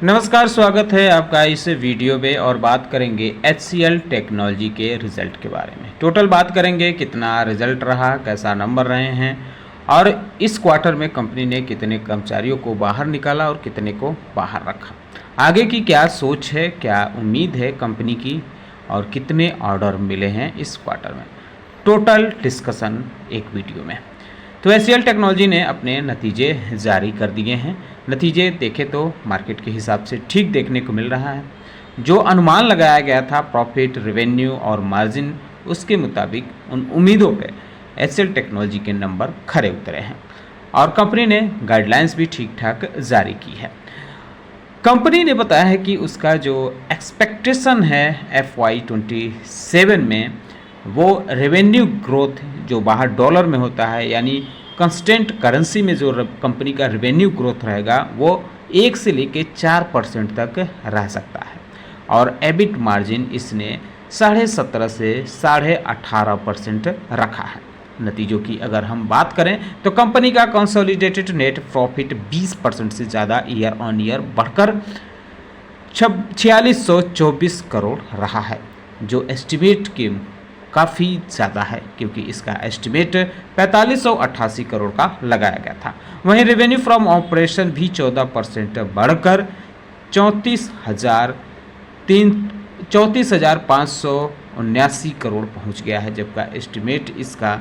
नमस्कार, स्वागत है आपका इस वीडियो में और बात करेंगे HCL टेक्नोलॉजी के रिज़ल्ट के बारे में। टोटल बात करेंगे कितना रिज़ल्ट रहा, कैसा नंबर रहे हैं और इस क्वार्टर में कंपनी ने कितने कर्मचारियों को बाहर निकाला और कितने को बाहर रखा। आगे की क्या सोच है, क्या उम्मीद है कंपनी की और कितने ऑर्डर मिले हैं इस क्वार्टर में, टोटल डिस्कशन एक वीडियो में। तो HCL टेक्नोलॉजी ने अपने नतीजे जारी कर दिए हैं। नतीजे देखें तो मार्केट के हिसाब से ठीक देखने को मिल रहा है। जो अनुमान लगाया गया था प्रॉफिट, रेवेन्यू और मार्जिन, उसके मुताबिक उन उम्मीदों पे HCL टेक्नोलॉजी के नंबर खरे उतरे हैं और कंपनी ने गाइडलाइंस भी ठीक ठाक जारी की है। कंपनी ने बताया है कि उसका जो एक्सपेक्टेशन है FY27 में वो रेवेन्यू ग्रोथ जो बाहर डॉलर में होता है, यानी कंस्टेंट करेंसी में जो कंपनी का रेवेन्यू ग्रोथ रहेगा वो 1 से लेके 4% तक रह सकता है और एबिट मार्जिन इसने 17.5 से 18.5% रखा है। नतीजों की अगर हम बात करें तो कंपनी का कंसोलिडेटेड नेट प्रॉफिट 20% से ज़्यादा ईयर ऑन ईयर बढ़कर 4624 करोड़ रहा है, जो एस्टिमेट के काफ़ी ज़्यादा है क्योंकि इसका एस्टिमेट 4588 करोड़ का लगाया गया था। वहीं रेवेन्यू फ्रॉम ऑपरेशन भी 14% बढ़कर 34,579 करोड़ पहुंच गया है, जबकि एस्टिमेट इसका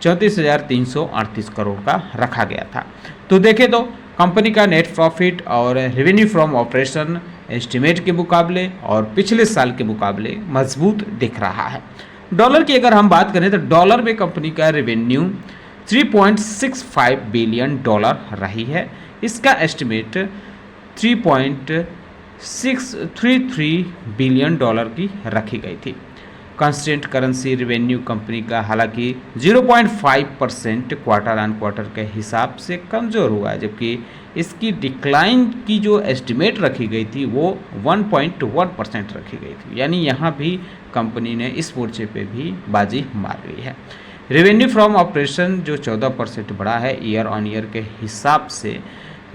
34,338 करोड़ का रखा गया था। तो देखें तो कंपनी का नेट प्रॉफिट और रेवेन्यू फ्रॉम ऑपरेशन एस्टिमेट के मुकाबले और पिछले साल के मुकाबले मजबूत दिख रहा है। डॉलर की अगर हम बात करें तो डॉलर में कंपनी का रेवेन्यू 3.65 बिलियन डॉलर रही है। इसका एस्टिमेट 3.633 बिलियन डॉलर की रखी गई थी। कांस्टेंट करेंसी रेवेन्यू कंपनी का हालांकि 0.5% क्वार्टर ऑन क्वार्टर के हिसाब से कमज़ोर हुआ है, जबकि इसकी डिक्लाइन की जो एस्टिमेट रखी गई थी वो 1.1% रखी गई थी, यानी यहाँ भी कंपनी ने इस मोर्चे पे भी बाजी मार ली है। रेवेन्यू फ्रॉम ऑपरेशन जो 14% बढ़ा है ईयर ऑन ईयर के हिसाब से,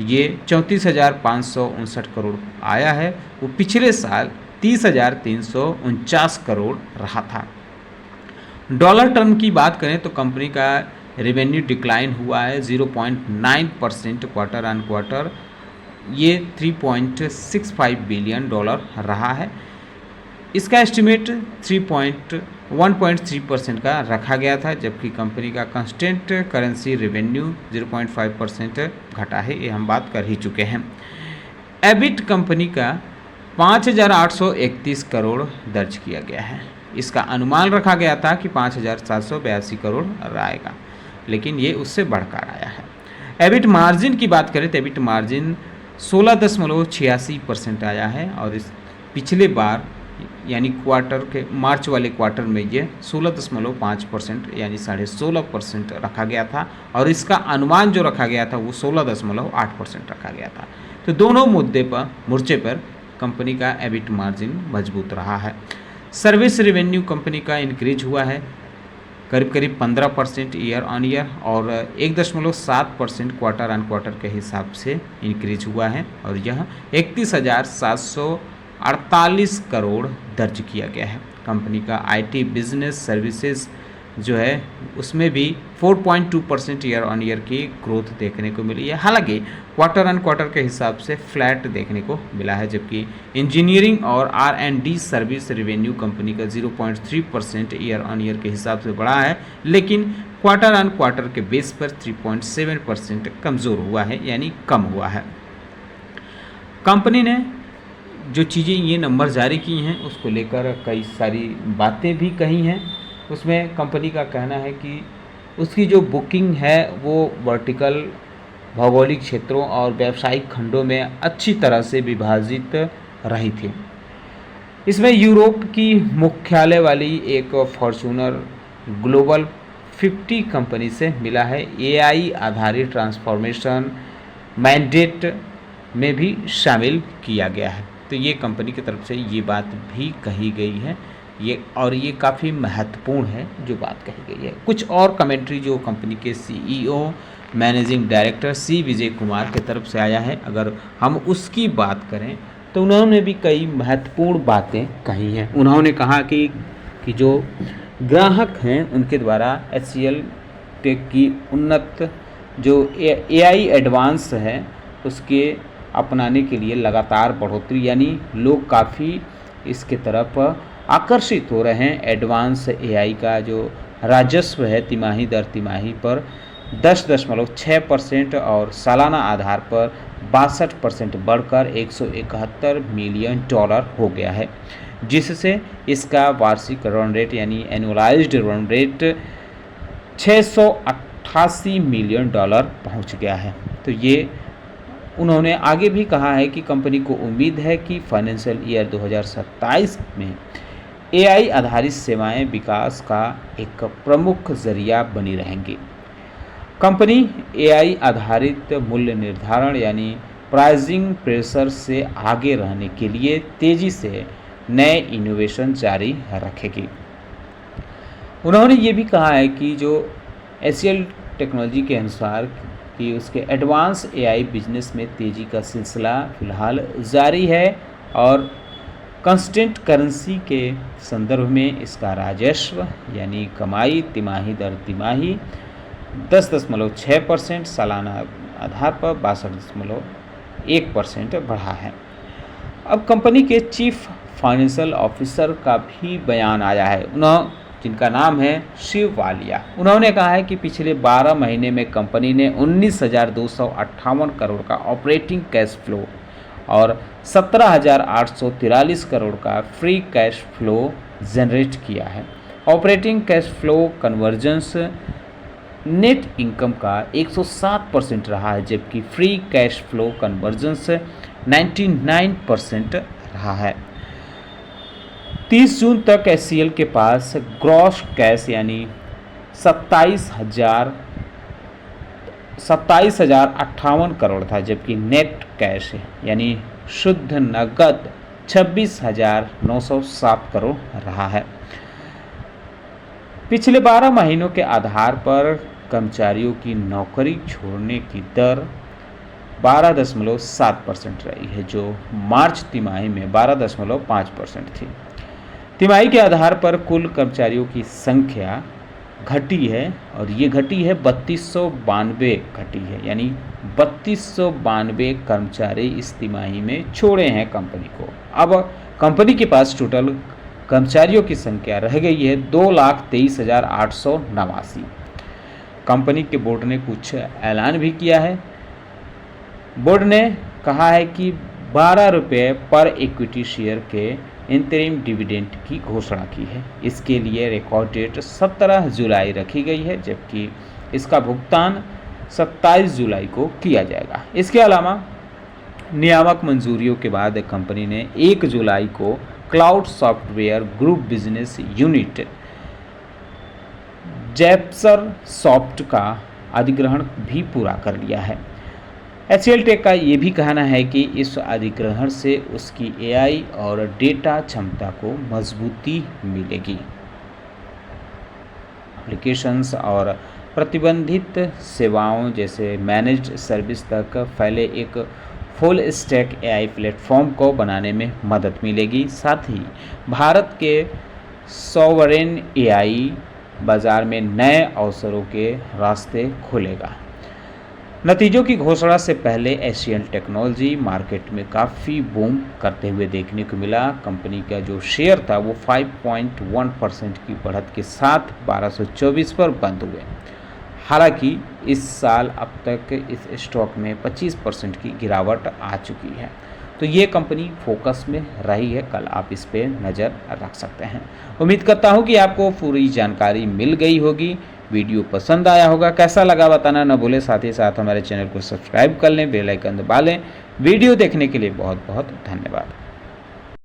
ये 34,559 करोड़ आया है, वो पिछले साल 30,349 करोड़ रहा था। डॉलर टर्म की बात करें तो कंपनी का रेवेन्यू डिक्लाइन हुआ है 0.9% क्वार्टर ऑन क्वार्टर, ये 3.65 बिलियन डॉलर रहा है। इसका एस्टिमेट 1.3% का रखा गया था, जबकि कंपनी का कांस्टेंट करेंसी रेवेन्यू 0.5% घटा है, ये हम बात कर ही चुके हैं। एबिट कंपनी का 5,831 करोड़ दर्ज किया गया है। इसका अनुमान रखा गया था कि 5,782 करोड़ आएगा, लेकिन ये उससे बढ़कर आया है। एबिट मार्जिन की बात करें तो एबिट मार्जिन 16.86% आया है और इस पिछले बार यानी क्वार्टर के मार्च वाले क्वार्टर में ये 16.5% यानी 16.5% रखा गया था और इसका अनुमान जो रखा गया था वो 16.8% रखा गया था। तो दोनों मोर्चे पर कंपनी का एबिट मार्जिन मजबूत रहा है। सर्विस रेवेन्यू कंपनी का इंक्रीज हुआ है करीब 15% ईयर ऑन ईयर और 1.7% क्वार्टर ऑन क्वार्टर के हिसाब से इंक्रीज हुआ है और यह 31,748 करोड़ दर्ज किया गया है। कंपनी का IT बिजनेस सर्विसेज जो है उसमें भी 4.2% ईयर ऑन ईयर की ग्रोथ देखने को मिली है। हालांकि क्वार्टर ऑन क्वार्टर के हिसाब से फ्लैट देखने को मिला है, जबकि इंजीनियरिंग और R&D सर्विस रेवेन्यू कंपनी का 0.3% ईयर ऑन ईयर के हिसाब से बढ़ा है, लेकिन क्वार्टर ऑन क्वार्टर के बेस पर 3.7% कमज़ोर हुआ है, यानी कम हुआ है। कंपनी ने जो चीज़ें ये नंबर जारी की हैं उसको लेकर कई सारी बातें भी कही हैं। उसमें कंपनी का कहना है कि उसकी जो बुकिंग है वो वर्टिकल भौगोलिक क्षेत्रों और व्यावसायिक खंडों में अच्छी तरह से विभाजित रही थी। इसमें यूरोप की मुख्यालय वाली एक फॉर्च्यूनर ग्लोबल 50 कंपनी से मिला है। AI आधारित ट्रांसफॉर्मेशन मैंडेट में भी शामिल किया गया है। तो ये कंपनी की तरफ से ये बात भी कही गई है, ये काफ़ी महत्वपूर्ण है जो बात कही गई है। कुछ और कमेंट्री जो कंपनी के CEO मैनेजिंग डायरेक्टर सी विजय कुमार की तरफ से आया है। अगर हम उसकी बात करें तो उन्होंने भी कई महत्वपूर्ण बातें कही हैं। उन्होंने कहा कि जो ग्राहक हैं उनके द्वारा HCL टेक की उन्नत जो AI एडवांस है उसके अपनाने के लिए लगातार बढ़ोतरी, यानी लोग काफ़ी इसके तरफ आकर्षित हो रहे हैं। एडवांस AI का जो राजस्व है तिमाही दर तिमाही पर 10.6% और सालाना आधार पर 62% बढ़कर $171 मिलियन हो गया है, जिससे इसका वार्षिक रन रेट यानी एनुअलाइज्ड रन रेट $688 मिलियन पहुंच गया है। तो ये उन्होंने आगे भी कहा है कि कंपनी को उम्मीद है कि फाइनेंशियल ईयर 2027 में AI आधारित सेवाएं विकास का एक प्रमुख जरिया बनी रहेंगी। कंपनी AI आधारित मूल्य निर्धारण यानी प्राइसिंग प्रेशर से आगे रहने के लिए तेजी से नए इनोवेशन जारी रखेगी। उन्होंने ये भी कहा है कि जो HCL टेक्नोलॉजी के अनुसार कि उसके एडवांस AI बिजनेस में तेज़ी का सिलसिला फ़िलहाल जारी है और कांस्टेंट करेंसी के संदर्भ में इसका राजस्व यानी कमाई तिमाही दर तिमाही 10.6%, सालाना आधार पर 62.1% बढ़ा है। अब कंपनी के चीफ फाइनेंशियल ऑफिसर का भी बयान आया है, जिनका नाम है शिव वालिया। उन्होंने कहा है कि पिछले 12 महीने में कंपनी ने 19,258 करोड़ का ऑपरेटिंग कैश फ्लो और 17,843 करोड़ का फ्री कैश फ्लो जनरेट किया है। Operating cash flow convergence net income का 107% रहा है, जबकि फ्री कैश फ्लो कन्वर्जेंस 99% रहा है। 30 जून तक HCL के पास ग्रॉस कैश यानी 27,058 करोड़ था, जबकि नेट कैश यानी शुद्ध नकद 26,907 करोड़ रहा है। पिछले 12 महीनों के आधार पर कर्मचारियों की नौकरी छोड़ने की दर 12.7% रही है, जो मार्च तिमाही में 12.5% थी। तिमाही के आधार पर कुल कर्मचारियों की संख्या घटी है और ये घटी है 3292 घटी है, यानी 3292 कर्मचारी इस तिमाही में छोड़े हैं कंपनी को। अब कंपनी के पास टोटल कर्मचारियों की संख्या रह गई है 2,23,889। कंपनी के बोर्ड ने कुछ ऐलान भी किया है। बोर्ड ने कहा है कि 12 रुपये पर इक्विटी शेयर के इंतरिम डिविडेंड की घोषणा की है। इसके लिए रिकॉर्ड डेट 17 जुलाई रखी गई है, जबकि इसका भुगतान 27 जुलाई को किया जाएगा। इसके अलावा नियामक मंजूरियों के बाद कंपनी ने 1 जुलाई को cloud software group business unit Jaspersoft का अधिग्रहण भी पूरा कर लिया है। HCL टेक का ये भी कहना है कि इस अधिग्रहण से उसकी AI और डेटा क्षमता को मजबूती मिलेगी। एप्लीकेशंस और प्रतिबंधित सेवाओं जैसे मैनेज्ड सर्विस तक फैले एक फुल स्टैक AI प्लेटफॉर्म को बनाने में मदद मिलेगी। साथ ही भारत के सॉवरेन AI बाजार में नए अवसरों के रास्ते खोलेगा। नतीजों की घोषणा से पहले HCL टेक्नोलॉजी मार्केट में काफ़ी बूम करते हुए देखने को मिला। कंपनी का जो शेयर था वो 5.1% की बढ़त के साथ 1224 पर बंद हुए। हालांकि इस साल अब तक इस स्टॉक में 25% की गिरावट आ चुकी है। तो ये कंपनी फोकस में रही है, कल आप इस पे नज़र रख सकते हैं। उम्मीद करता हूँ कि आपको पूरी जानकारी मिल गई होगी। वीडियो पसंद आया होगा, कैसा लगा बताना न भूलें। साथ ही साथ हमारे चैनल को सब्सक्राइब कर लें, बेल आइकन दबा लें। वीडियो देखने के लिए बहुत बहुत धन्यवाद।